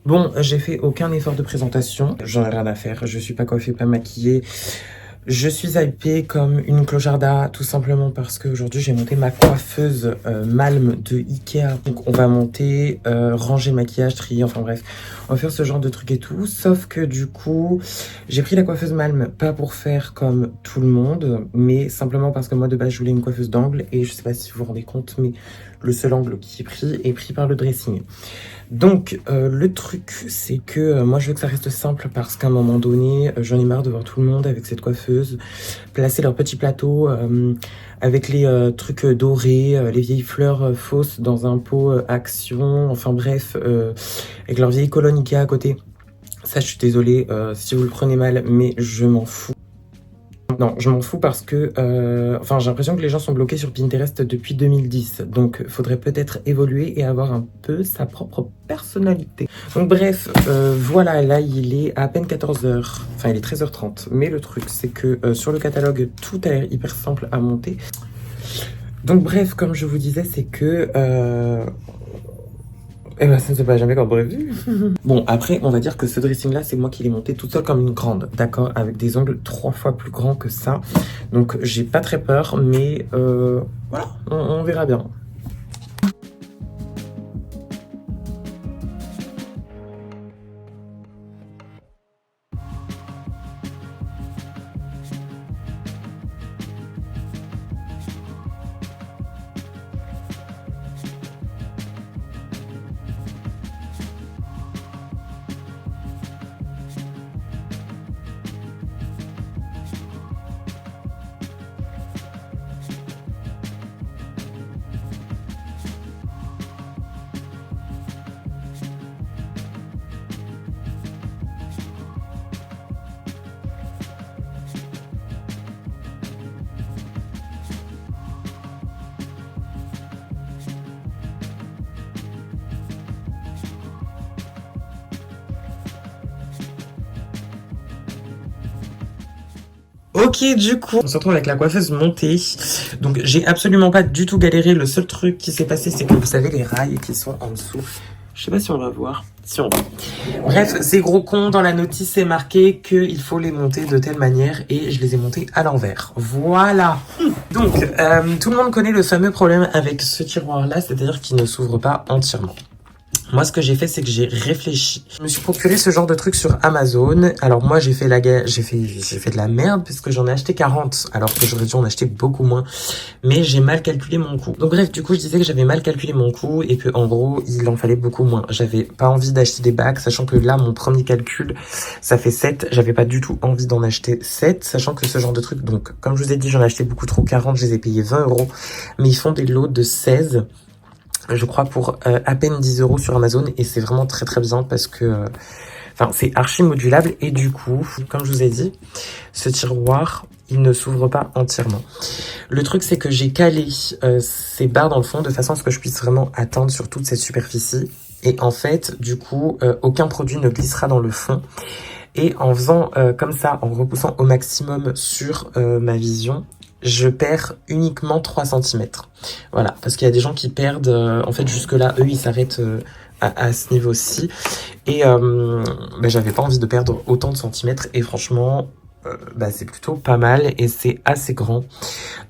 Bon, j'ai fait aucun effort de présentation. J'en ai rien à faire. Je suis pas coiffée, pas maquillée. Je suis hypée comme une clocharda, tout simplement parce qu'aujourd'hui j'ai monté ma coiffeuse Malm de Ikea. Donc on va monter, ranger maquillage, trier, enfin bref, on va faire ce genre de trucs et tout. Sauf que du coup, j'ai pris la coiffeuse Malm, pas pour faire comme tout le monde, mais simplement parce que moi de base je voulais une coiffeuse d'angle et je sais pas si vous vous rendez compte, mais le seul angle qui est pris par le dressing. Donc le truc c'est que moi je veux que ça reste simple parce qu'à un moment donné j'en ai marre de voir tout le monde avec cette coiffeuse placer leur petit plateau avec les trucs dorés, les vieilles fleurs fausses dans un pot Action, enfin bref, avec leur vieille colonne Ikea à côté. Ça je suis désolée si vous le prenez mal, mais je m'en fous. Non, je m'en fous parce que, enfin, j'ai l'impression que les gens sont bloqués sur Pinterest depuis 2010. Donc, faudrait peut-être évoluer et avoir un peu sa propre personnalité. Donc, bref, voilà, là, il est à peine 14 heures. Enfin, il est 13h30. Mais le truc, c'est que sur le catalogue, tout a l'air hyper simple à monter. Donc, bref, comme je vous disais, c'est que... eh ben, ça ne se passe jamais comme prévu. Bon, après, on va dire que ce dressing-là, c'est moi qui l'ai monté toute seule comme une grande, d'accord? Avec des ongles 3 fois plus grands que ça. Donc, j'ai pas très peur, mais voilà, on verra bien. Ok, du coup, on se retrouve avec la coiffeuse montée. Donc, j'ai absolument pas du tout galéré. Le seul truc qui s'est passé, c'est que vous savez, les rails qui sont en dessous. Je sais pas si on va voir. Si on va. Bref, c'est gros con. Dans la notice, c'est marqué qu'il faut les monter de telle manière et je les ai montés à l'envers. Voilà. Donc, tout le monde connaît le fameux problème avec ce tiroir-là, c'est-à-dire qu'il ne s'ouvre pas entièrement. Moi, ce que j'ai fait, c'est que j'ai réfléchi. Je me suis procuré ce genre de truc sur Amazon. Alors moi, j'ai fait de la merde parce que j'en ai acheté 40, alors que j'aurais dû en acheter beaucoup moins. Mais j'ai mal calculé mon coût. Donc bref, du coup, je disais que j'avais mal calculé mon coût et que en gros, il en fallait beaucoup moins. J'avais pas envie d'acheter des bacs, sachant que là, mon premier calcul, ça fait 7. J'avais pas du tout envie d'en acheter 7, sachant que ce genre de truc, donc comme je vous ai dit, j'en ai acheté beaucoup trop, 40, je les ai payés 20 €. Mais ils font des lots de 16. Je crois pour à peine 10 € sur Amazon et c'est vraiment très très bien parce que enfin c'est archi modulable et du coup comme je vous ai dit ce tiroir il ne s'ouvre pas entièrement. Le truc c'est que j'ai calé ces barres dans le fond de façon à ce que je puisse vraiment atteindre sur toute cette superficie et en fait du coup aucun produit ne glissera dans le fond. Et en faisant comme ça, en repoussant au maximum sur ma vision, je perds uniquement 3 cm. Voilà, parce qu'il y a des gens qui perdent, en fait jusque-là, eux ils s'arrêtent à ce niveau-ci. Et j'avais pas envie de perdre autant de centimètres et franchement, c'est plutôt pas mal et c'est assez grand.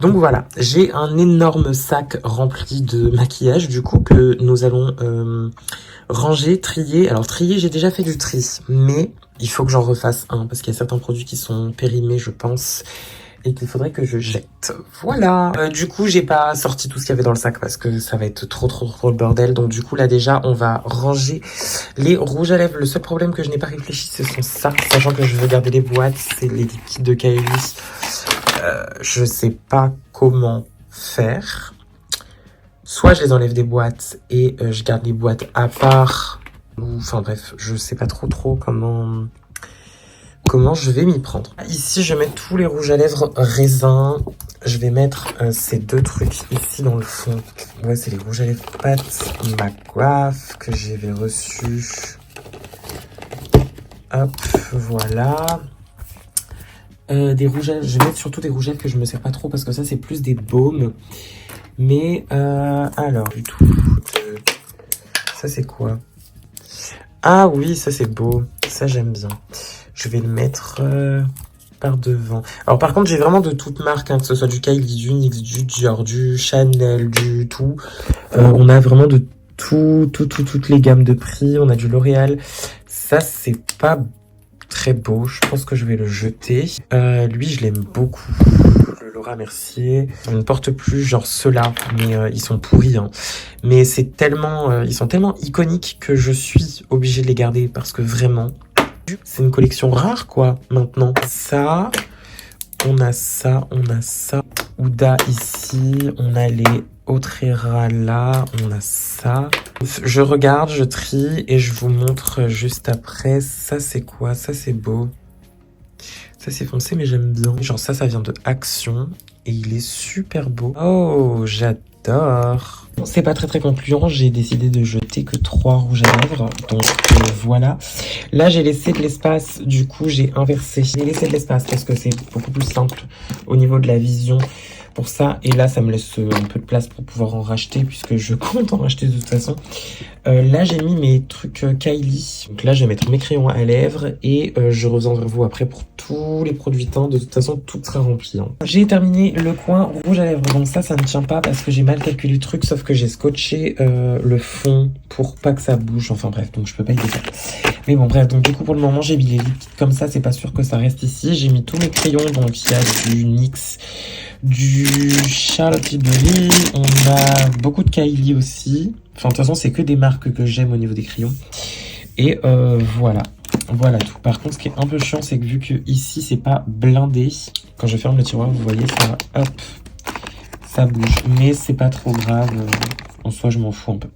Donc voilà, j'ai un énorme sac rempli de maquillage du coup que nous allons ranger, trier. Alors trier, j'ai déjà fait du tri, mais il faut que j'en refasse un parce qu'il y a certains produits qui sont périmés, je pense, et qu'il faudrait que je jette. Voilà. Du coup, j'ai pas sorti tout ce qu'il y avait dans le sac parce que ça va être trop le bordel. Donc du coup, là déjà, on va ranger les rouges à lèvres. Le seul problème que je n'ai pas réfléchi, ce sont ça. Sachant que je veux garder les boîtes, c'est les kits de Kylie. Je sais pas comment faire. Soit je les enlève des boîtes et je garde les boîtes à part. Enfin bref, je sais pas trop comment je vais m'y prendre. Ici, je vais mettre tous les rouges à lèvres raisin. Je vais mettre ces deux trucs ici dans le fond. Ouais, c'est les rouges à lèvres Pat McGrath que j'avais reçus. Hop, voilà. Des rouges à lèvres, je vais mettre surtout des rouges à lèvres que je me sers pas trop parce que ça, c'est plus des baumes. Mais, alors, du tout. Ça, c'est quoi? Ah oui, ça c'est beau. Ça j'aime bien. Je vais le mettre par devant. Alors par contre, j'ai vraiment de toutes marques, hein, que ce soit du Kylie, du NYX, du Dior, du Chanel, du tout. On a vraiment de toutes les gammes de prix. On a du L'Oréal. Ça, c'est pas très beau. Je pense que je vais le jeter. Lui, je l'aime beaucoup. Le Laura Mercier. Je ne porte plus genre ceux-là, mais ils sont pourris. Hein. Mais c'est tellement, ils sont tellement iconiques que je suis obligée de les garder parce que vraiment, c'est une collection rare, quoi, maintenant. Ça, on a ça, on a ça. Ouda ici, on a les Autrera là, on a ça. Je regarde, je trie et je vous montre juste après. Ça, c'est quoi? Ça, c'est beau. Ça, c'est foncé, mais j'aime bien. Genre, ça vient de Action et il est super beau. Oh, j'adore. C'est pas très concluant, j'ai décidé de jeter que 3 rouges à lèvres, donc voilà. Là j'ai laissé de l'espace, du coup j'ai inversé. J'ai laissé de l'espace parce que c'est beaucoup plus simple au niveau de la vision pour ça. Et là ça me laisse un peu de place pour pouvoir en racheter puisque je compte en racheter de toute façon. Là j'ai mis mes trucs Kylie, donc là je vais mettre mes crayons à lèvres et je reviens vers vous après pour tous les produits teints. De toute façon tout sera rempli. Hein. J'ai terminé le coin rouge à lèvres, donc ça ne tient pas parce que j'ai mal calculé le truc, sauf que j'ai scotché le fond pour pas que ça bouge, enfin bref, donc je peux pas y défaire. Mais bon bref, donc du coup pour le moment j'ai mis les liquides comme ça, c'est pas sûr que ça reste ici. J'ai mis tous mes crayons, donc il y a du NYX, du Charlotte Tilbury, on a beaucoup de Kylie aussi. Enfin de toute façon c'est que des marques que j'aime au niveau des crayons. Et voilà. Voilà tout. Par contre, ce qui est un peu chiant, c'est que vu que ici, c'est pas blindé, quand je ferme le tiroir, vous voyez, ça, hop, ça bouge. Mais c'est pas trop grave. En soi, je m'en fous un peu.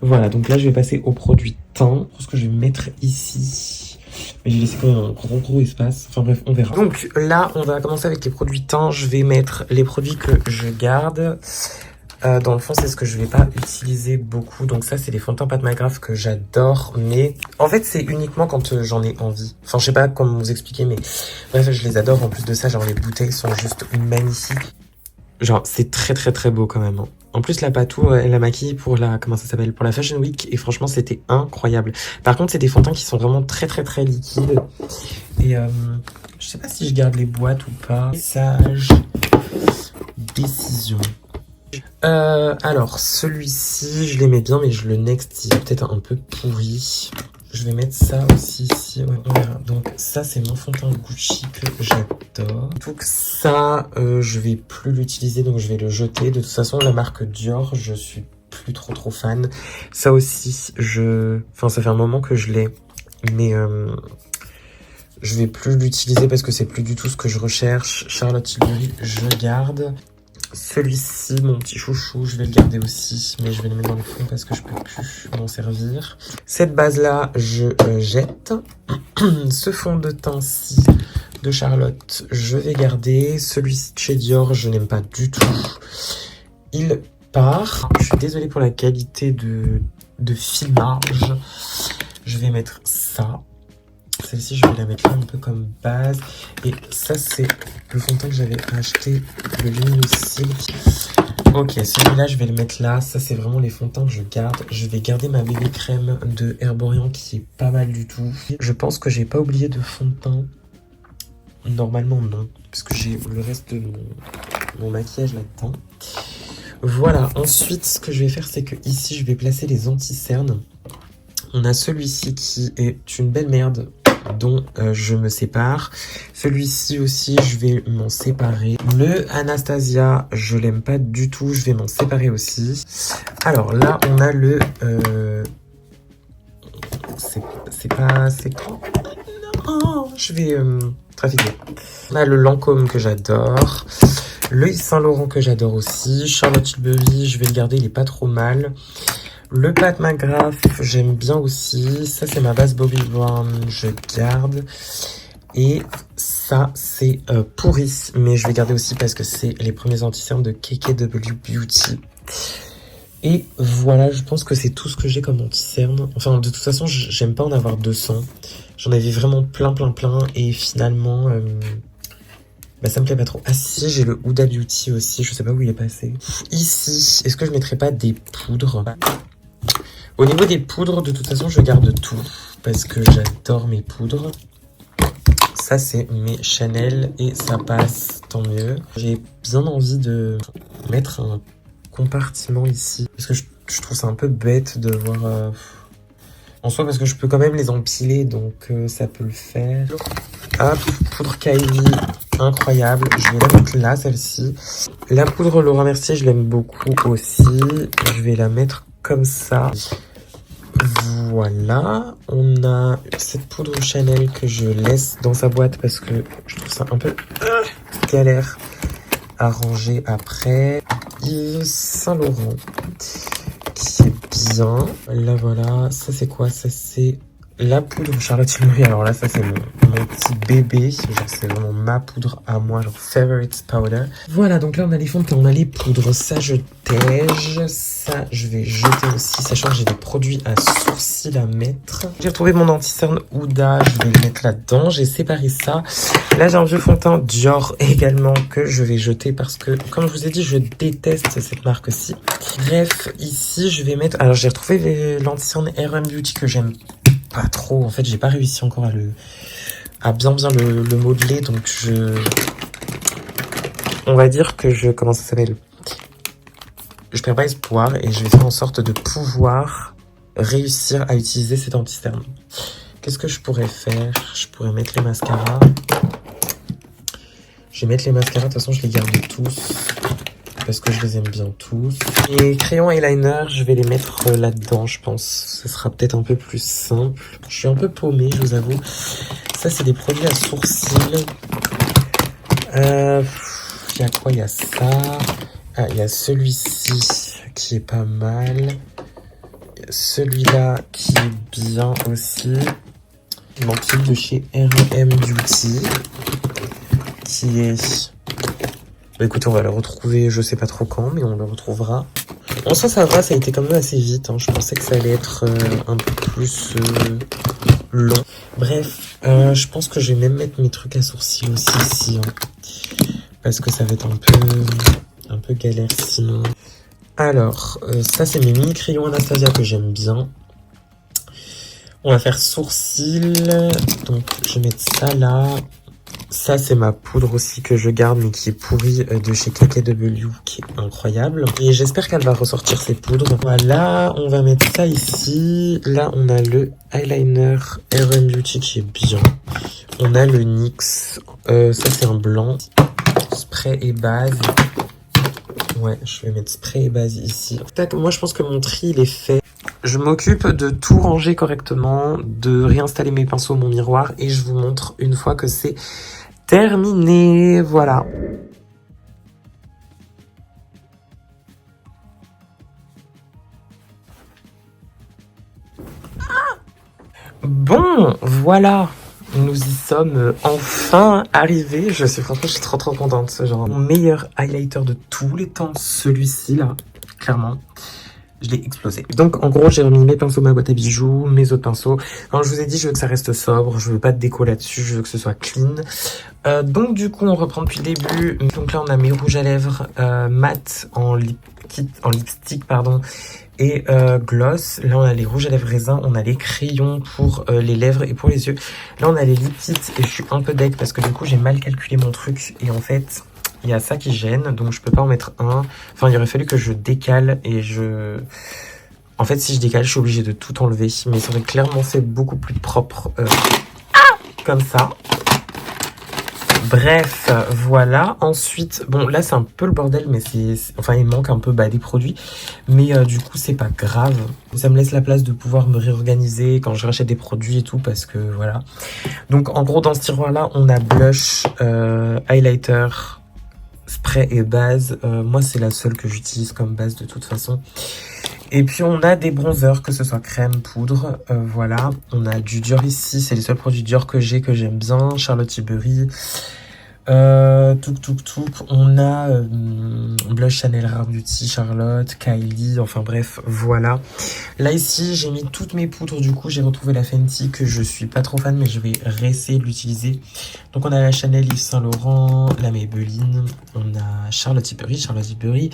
Voilà, donc là, je vais passer au produit teint. Ce que je vais mettre ici. Mais j'ai laissé quand même un gros espace. Enfin bref, on verra. Donc là, on va commencer avec les produits teints. Je vais mettre les produits que je garde. Dans le fond, c'est ce que je vais pas utiliser beaucoup. Donc ça, c'est les fonds de teint Pat McGrath que j'adore. Mais en fait, c'est uniquement quand j'en ai envie. Enfin, je sais pas comment vous expliquer, mais bref, je les adore. En plus de ça, genre les bouteilles sont juste magnifiques. Genre, c'est très beau quand même. Hein. En plus, la Patou, elle a maquillé pour la, comment ça s'appelle, pour la Fashion Week. Et franchement, c'était incroyable. Par contre, c'est des fonds de teint qui sont vraiment très liquides. Et je sais pas si je garde les boîtes ou pas. Sage décision. Alors, celui-ci, je l'aimais bien, mais je le next, il est peut-être un peu pourri. Je vais mettre ça aussi ici, ouais, on verra. Donc ça, c'est mon fond de teint Gucci que j'adore. Donc ça, je vais plus l'utiliser, donc je vais le jeter. De toute façon, la marque Dior, je suis plus trop fan. Ça aussi, enfin, ça fait un moment que je l'ai, mais je vais plus l'utiliser parce que c'est plus du tout ce que je recherche. Charlotte Tilbury, je garde. Celui-ci, mon petit chouchou, je vais le garder aussi, mais je vais le mettre dans le fond parce que je peux plus m'en servir. Cette base-là, je jette. Ce fond de teint-ci de Charlotte, je vais garder. Celui-ci de chez Dior, je n'aime pas du tout. Il part. Je suis désolée pour la qualité de filmage. Je vais mettre ça. Celle-ci, je vais la mettre là un peu comme base. Et ça, c'est le fond de teint que j'avais acheté, le Luminous Silk. Ok, celui-là, je vais le mettre là. Ça, c'est vraiment les fonds de teint que je garde. Je vais garder ma bébé crème de Herborian qui est pas mal du tout. Je pense que j'ai pas oublié de fond de teint. Normalement, non. Parce que j'ai le reste de mon maquillage là-dedans. Voilà. Ensuite, ce que je vais faire, c'est que ici, je vais placer les anti-cernes. On a celui-ci qui est une belle merde dont je me sépare. Celui-ci aussi, je vais m'en séparer. Le Anastasia, je l'aime pas du tout. Je vais m'en séparer aussi. Alors là, on a le... c'est pas... C'est quoi? Non, je vais trafiquer. On a le Lancôme que j'adore. Le Yves Saint Laurent que j'adore aussi. Charlotte Tilbury, je vais le garder, il est pas trop mal. Le Pat McGrath, j'aime bien aussi. Ça, c'est ma base Bobbi Brown, je garde. Et ça, c'est pourri. Mais je vais garder aussi parce que c'est les premiers anti-cernes de KKW Beauty. Et voilà, je pense que c'est tout ce que j'ai comme anti-cerne. Enfin, de toute façon, j'aime pas en avoir 200. J'en avais vraiment plein. Et finalement... bah ça me plaît pas trop. Ah si, j'ai le Huda Beauty aussi, je sais pas où il est passé. Ici, est-ce que je mettrais pas des poudres? Au niveau des poudres, de toute façon, je garde tout. parce que j'adore mes poudres. Ça, c'est mes Chanel et ça passe, tant mieux. J'ai bien envie de mettre un compartiment ici parce que je trouve ça un peu bête de voir... En soi, parce que je peux quand même les empiler, donc ça peut le faire. Hop, poudre Kylie, incroyable. Je vais la mettre là, celle-ci. La poudre Laura Mercier, je l'aime beaucoup aussi. Je vais la mettre comme ça. Voilà. On a cette poudre Chanel que je laisse dans sa boîte parce que je trouve ça un peu galère à ranger après. Yves Saint Laurent, qui est bien. Là, voilà. Ça, c'est quoi? Ça, c'est la poudre Charlotte Tilbury. Alors là, ça, c'est mon petit bébé. Genre, c'est vraiment ma poudre à moi, genre favorite powder. Voilà, donc là, on a les fonds de teint, on a les poudres. Ça, je tège. Ça, je vais jeter aussi, sachant que j'ai des produits à sourcils à mettre. J'ai retrouvé mon anti-cerne Huda. Je vais le mettre là-dedans. J'ai séparé ça. Là, j'ai un vieux fond de teint Dior également que je vais jeter parce que, comme je vous ai dit, je déteste cette marque-ci. Bref, ici, je vais mettre... Alors, j'ai retrouvé l'anti-cerne RM Beauty que j'aime pas trop. En fait, j'ai pas réussi encore à bien le modeler. Donc, on va dire que comment ça s'appelle? Je perds pas espoir et je vais faire en sorte de pouvoir réussir à utiliser cet anti-cerne. Qu'est-ce que je pourrais faire? Je pourrais mettre les mascaras. Je vais mettre les mascaras, de toute façon je les garde tous parce que je les aime bien tous. Les crayons eyeliner, je vais les mettre là-dedans, je pense. Ce sera peut-être un peu plus simple. Je suis un peu paumée, je vous avoue. Ça, c'est des produits à sourcils. Il y a quoi? Il y a ça. Ah, il y a celui-ci qui est pas mal. Celui-là qui est bien aussi. Il manque celui de chez RM Beauty. Qui est... Bah écoutez, on va le retrouver, je sais pas trop quand, mais on le retrouvera. En soi, ça va, ça a été quand même assez vite. Hein. Je pensais que ça allait être un peu plus long. Bref, je pense que je vais même mettre mes trucs à sourcils aussi ici. Hein. Parce que ça va être un peu galère sinon. Alors, ça c'est mes mini crayons Anastasia que j'aime bien. On va faire sourcils. Donc, je vais mettre ça là. Ça, c'est ma poudre aussi que je garde, mais qui est pourrie de chez KKW, qui est incroyable. Et j'espère qu'elle va ressortir ses poudres. Voilà, on va mettre ça ici. Là, on a le eyeliner RM Beauty qui est bien. On a le NYX. Ça, c'est un blanc. Spray et base. Ouais, je vais mettre spray et base ici. Moi, je pense que mon tri, il est fait. Je m'occupe de tout ranger correctement, de réinstaller mes pinceaux, mon miroir, et je vous montre une fois que c'est terminé. Voilà. Bon, voilà. Nous y sommes enfin arrivés. Franchement, je suis trop contente. C'est genre mon meilleur highlighter de tous les temps, celui-ci là, clairement. Je l'ai explosé. Donc en gros, j'ai remis mes pinceaux, ma boîte à bijoux, mes autres pinceaux. Alors je vous ai dit, je veux que ça reste sobre, je veux pas de déco là-dessus, je veux que ce soit clean. Donc du coup, on reprend depuis le début. Donc là, on a mes rouges à lèvres mat en lipstick, pardon, et gloss. Là, on a les rouges à lèvres raisin, on a les crayons pour les lèvres et pour les yeux. Là, on a les lip kits et je suis un peu deg parce que du coup, j'ai mal calculé mon truc et en fait... Il y a ça qui gêne, donc je peux pas en mettre un. Enfin, il aurait fallu que je décale et En fait, si je décale, je suis obligée de tout enlever. Mais ça aurait clairement fait beaucoup plus propre. Comme ça. Bref, voilà. Ensuite, bon, là, c'est un peu le bordel, mais enfin, il manque un peu des produits. Mais du coup, c'est pas grave. Ça me laisse la place de pouvoir me réorganiser quand je rachète des produits et tout, parce que voilà. Donc, en gros, dans ce tiroir-là, on a blush, highlighter, spray et base. Moi, c'est la seule que j'utilise comme base de toute façon. Et puis, on a des bronzers, que ce soit crème, poudre. Voilà. On a du Dior ici. C'est les seuls produits Dior que j'aime bien. Charlotte Tilbury. On a blush Chanel Rare Beauty, Charlotte, Kylie, enfin bref, voilà. Là ici, j'ai mis toutes mes poudres, du coup j'ai retrouvé la Fenty que je suis pas trop fan, mais je vais réessayer de l'utiliser. Donc on a la Chanel Yves Saint Laurent, la Maybelline, on a Charlotte Tilbury,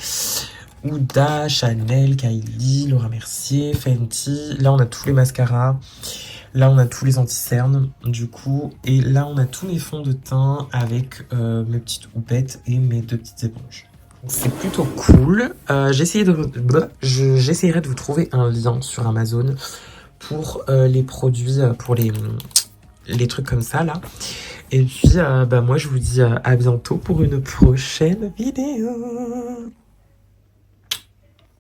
Huda, Chanel, Kylie, Laura Mercier, Fenty. Là on a tous les mascaras. Là, on a tous les anti-cernes, du coup. Et là, on a tous mes fonds de teint avec mes petites houpettes et mes 2 petites éponges. C'est plutôt cool. J'essaierai de vous trouver un lien sur Amazon pour les produits, pour les trucs comme ça, là. Et puis, moi, je vous dis à bientôt pour une prochaine vidéo.